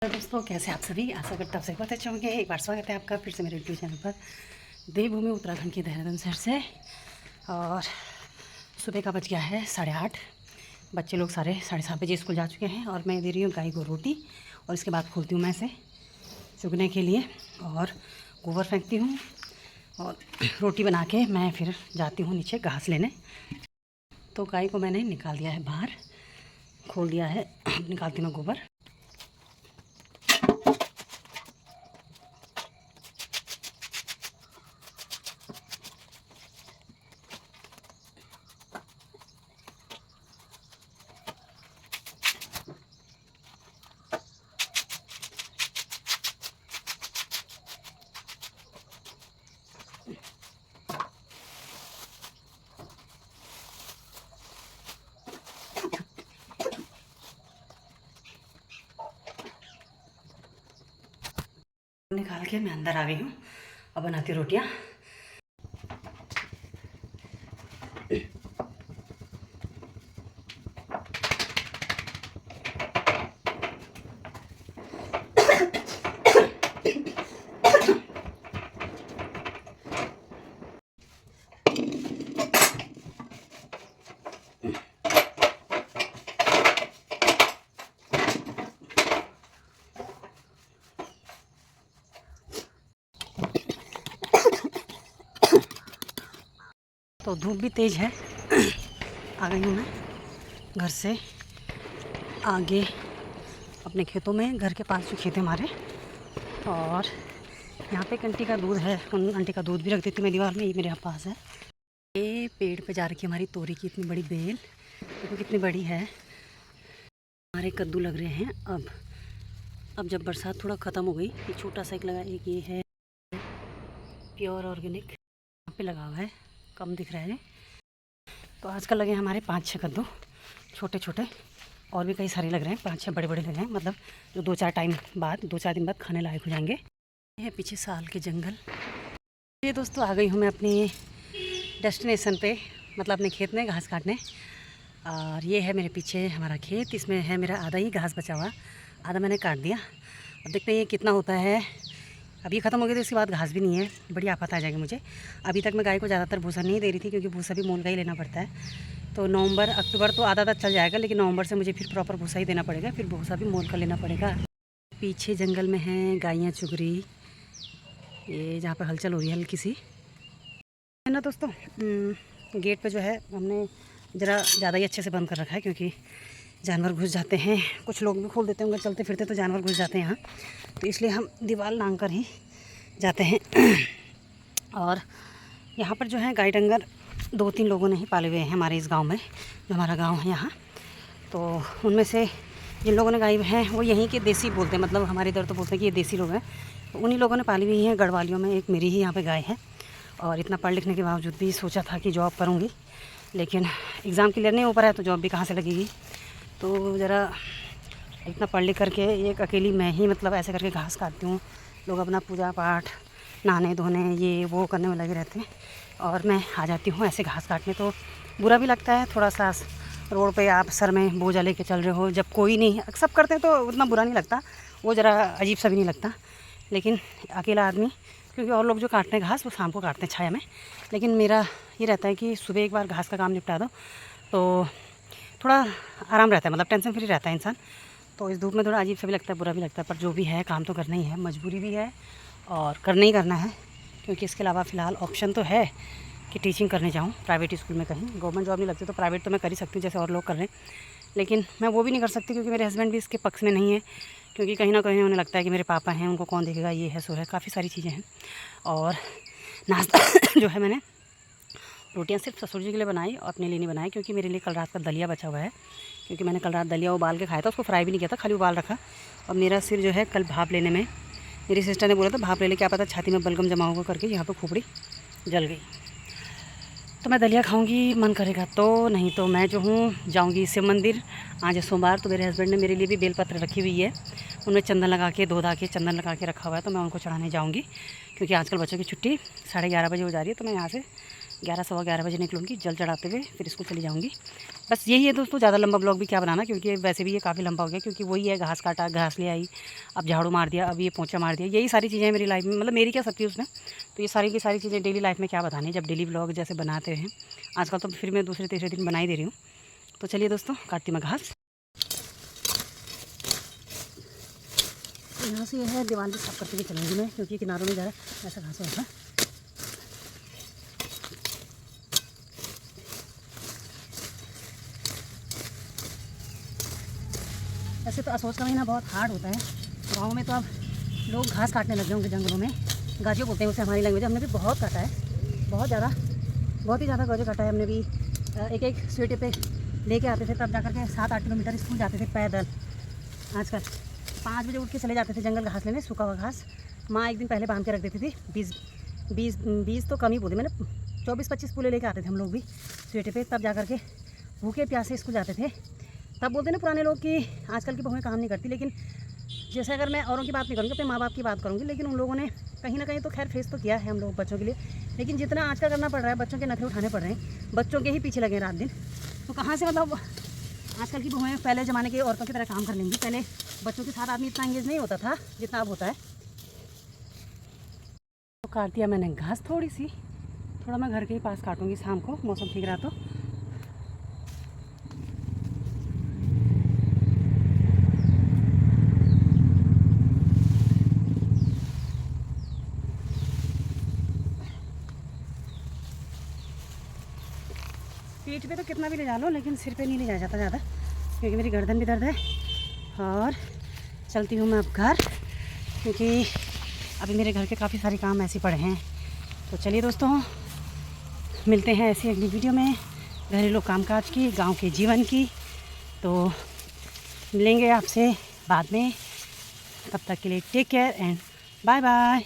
तो दोस्तों कैसे आप सभी, आशा करता हूँ सही बात अच्छे होंगे। एक बार स्वागत है आपका फिर से मेरे यूट्यूब चैनल पर देवभूमि उत्तराखंड की देहरादून शहर से। और सुबह का बज गया है 8:30। बच्चे लोग 7:30 बजे स्कूल जा चुके हैं और मैं दे रही हूँ गाय को रोटी और इसके बाद खोलती हूँ मैं इसे चुगने के लिए और गोबर फेंकती हूँ और रोटी बना के मैं फिर जाती हूँ नीचे घास लेने। तो गाय को मैंने निकाल दिया है बाहर, खोल दिया है, निकालती हूँ गोबर। निकाल के मैं अंदर आ गई हूँ, अब बनाती हूँ रोटियाँ। तो धूप भी तेज़ है। आ गई हूँ मैं घर से आगे अपने खेतों में, घर के पास जो खेत है हमारे। और यहाँ पे एक आंटी का दूध है, उन आंटी का दूध भी रख देती हूँ मैं दीवार में, ये मेरे यहाँ पास है। ये पेड़ पे जा रखी है हमारी तोरी की इतनी बड़ी बेल, देखो कितनी बड़ी है। हमारे कद्दू लग रहे हैं अब जब बरसात थोड़ा ख़त्म हो गई, ये छोटा सा एक लगा, एक ये है प्योर ऑर्गेनिक यहाँ पे लगा हुआ है, कम दिख रहा है। तो आजकल लगे हमारे 5-6 कद्दू छोटे छोटे, और भी कई सारे लग रहे हैं, 5-6 बड़े बड़े लगे हैं, मतलब जो 2-4 दिन बाद खाने लायक हो जाएंगे। ये है पीछे साल के जंगल। ये दोस्तों आ गई हूँ मैं अपनी डेस्टिनेशन पे, मतलब अपने खेत में घास काटने। और ये है मेरे पीछे हमारा खेत, इसमें है मेरा आधा ही घास बचा हुआ, आधा मैंने काट दिया। अब देखते हैं ये कितना होता है। अभी ख़त्म हो गया तो इसके बाद घास भी नहीं है, बड़ी आफत आ जाएगी मुझे। अभी तक मैं गाय को ज़्यादातर भूसा नहीं दे रही थी, क्योंकि भूसा भी मोल का ही लेना पड़ता है। तो नवंबर अक्टूबर तो आधा चल जाएगा, लेकिन नवंबर से मुझे फिर प्रॉपर भूसा ही देना पड़ेगा, फिर भूसा भी मोल का लेना पड़ेगा। पीछे जंगल में हैं गायें चुग रही, ये जहाँ पर हलचल हो रही है हल्की सी है ना दोस्तों। गेट पे जो है हमने ज़रा ज़्यादा ही अच्छे से बंद कर रखा है, क्योंकि जानवर घुस जाते हैं। कुछ लोग भी खोल देते होंगे चलते फिरते, तो जानवर घुस जाते हैं यहाँ, तो इसलिए हम दीवार लांग कर ही जाते हैं। और यहाँ पर जो है गाय डंगर 2-3 लोगों ने ही पाले हुए हैं हमारे इस गांव में, जो हमारा गांव है यहाँ। तो उनमें से जिन लोगों ने गाय हैं वो यहीं के देसी बोलते हैं, मतलब हमारे इधर तो बोलते हैं कि ये देसी लोग हैं। तो उन्हीं लोगों ने पाली हुई हैं। गढ़वालियों में एक मेरी ही यहाँ पे गाय है। और इतना पढ़ लिखने के बावजूद भी सोचा था कि जॉब करूँगी, लेकिन एग्ज़ाम क्लियर नहीं हो पा रहा है, तो जॉब भी कहाँ से लगेगी। तो ज़रा इतना पढ़ लिख करके एक अकेली मैं ही मतलब ऐसे करके घास काटती हूँ। लोग अपना पूजा पाठ, नहाने धोने, ये वो करने में लगे रहते हैं, और मैं आ जाती हूँ ऐसे घास काटने। तो बुरा भी लगता है थोड़ा सा, रोड पे आप सर में बोझा लेके चल रहे हो, जब कोई नहीं, सब करते हैं तो उतना बुरा नहीं लगता, वो ज़रा अजीब सा भी नहीं लगता। लेकिन अकेला आदमी, क्योंकि और लोग जो काटते हैं घास वो शाम को काटते हैं छाया में, लेकिन मेरा ये रहता है कि सुबह एक बार घास का काम निपटा दो तो थोड़ा आराम रहता है, मतलब टेंशन फ्री रहता है इंसान। तो इस धूप में थोड़ा अजीब सा भी लगता है, बुरा भी लगता है, पर जो भी है काम तो करना ही है, मजबूरी भी है और करना ही करना है। क्योंकि इसके अलावा फ़िलहाल ऑप्शन तो है कि टीचिंग करने जाऊँ प्राइवेट स्कूल में कहीं। गवर्नमेंट जॉब नहीं लगती तो प्राइवेट तो मैं कर ही सकती हूँ जैसे और लोग कर रहे हैं, लेकिन मैं वो भी नहीं कर सकती क्योंकि मेरे हस्बैंड भी इसके पक्ष में नहीं है। क्योंकि कहीं ना कहीं उन्हें लगता है कि मेरे पापा हैं, उनको कौन देखेगा, ये है सो है, काफ़ी सारी चीज़ें हैं। और नाश्ता जो है मैंने रोटियां सिर्फ ससुर जी के लिए बनाई और अपने लिए नहीं बनाई, क्योंकि मेरे लिए कल रात का दलिया बचा हुआ है। क्योंकि मैंने कल रात दलिया उबाल के खाया था, उसको फ्राई भी नहीं किया था, खाली उबाल रखा। और मेरा सिर जो है कल भाप लेने में, मेरी सिस्टर ने बोला था भाप ले ले, क्या पता छाती में बलगम जमा होगा करके, यहाँ पर खोपड़ी जल गई। तो मैं दलिया खाऊंगी, मन करेगा तो, नहीं तो मैं जो हूँ जाऊँगी शिव मंदिर। आज है सोमवार, तो मेरे हस्बैंड ने मेरे लिए भी बेलपत्र रखी हुई है, उनमें चंदन लगा के, धो धा के चंदन लगा के रखा हुआ है, तो मैं उनको चढ़ाने जाऊँगी। क्योंकि आजकल बच्चों की छुट्टी 11:30 बजे हो जा रही है, तो मैं यहाँ से 11 सवा 11 बजे निकलूँगी जल चढ़ाते हुए, फिर स्कूल चली जाऊँगी। बस यही है दोस्तों, ज़्यादा लंबा ब्लॉग भी क्या बनाना, क्योंकि वैसे भी ये काफ़ी लंबा हो गया, क्योंकि वही है, घास काटा, घास ले आई, अब झाड़ू मार दिया, अब ये पोंछा मार दिया, यही सारी चीज़ें हैं मेरी लाइफ में, मतलब मेरी क्या सबकी उसमें। तो ये सारी की सारी चीज़ें डेली लाइफ में क्या बतानी है, जब डेली ब्लॉग जैसे बनाते हैं आजकल, तो फिर मैं दूसरे तीसरे दिन बना ही दे रही हूँ। तो चलिए दोस्तों, काटती मैं घास। यहाँ से यह है दीवार भी साफ करते हुए चलूँगी मैं, क्योंकि किनारों में ज़्यादा ऐसा घास होता है। वैसे तो असोज का महीना बहुत हार्ड होता है, गाँव में तो अब लोग घास काटने लग गए होंगे जंगलों में, गाजियो बोलते हैं उसे हमारी लैंग्वेज। हमने भी बहुत काटा है, बहुत ज़्यादा, बहुत ही ज़्यादा गाजियो काटा है हमने भी। एक स्वेटे पे लेके आते थे, तब जाकर के 7-8 किलोमीटर स्कूल जाते थे पैदल। आजकल 5 बजे उठ के चले जाते थे जंगल घास लेने, सूखा हुआ घास। माँ एक दिन पहले बांध के रख देती थी, 20 तो कम ही बोले मैंने, 24-25 पूले लेके आते थे हम लोग भी स्वेटे पे, तब जा कर के भूखे प्यासे स्कूल जाते थे। तब बोलते ना पुराने लोग कि आजकल की बहुएं काम नहीं करती, लेकिन जैसे अगर मैं औरों की बात नहीं करूँगी, अपने माँ बाप की बात करूँगी, लेकिन उन लोगों ने कहीं ना कहीं तो खैर फेस तो किया है हम लोग बच्चों के लिए। लेकिन जितना आजकल करना पड़ रहा है, बच्चों के नखरे उठाने पड़ रहे हैं, बच्चों के ही पीछे लगे रात दिन, तो कहाँ से मतलब आजकल की बहुएं पहले ज़माने की औरतों की तरह काम कर लेंगी। पहले बच्चों के साथ आदमी इतना एंगेज नहीं होता था जितना अब होता है। तो काट दिया मैंने घास थोड़ी सी, थोड़ा मैं घर के ही पास काटूँगी शाम को, मौसम ठीक रहा तो। पीठ पे तो कितना भी ले जा लो, लेकिन सिर पे नहीं ले जाया जाता ज़्यादा, क्योंकि मेरी गर्दन भी दर्द है। और चलती हूँ मैं अब घर, क्योंकि अभी मेरे घर के काफ़ी सारे काम ऐसे पड़े हैं। तो चलिए दोस्तों, मिलते हैं ऐसी अगली वीडियो में, घरेलू कामकाज की, गांव के जीवन की। तो मिलेंगे आपसे बाद में, तब तक के लिए take care and bye bye.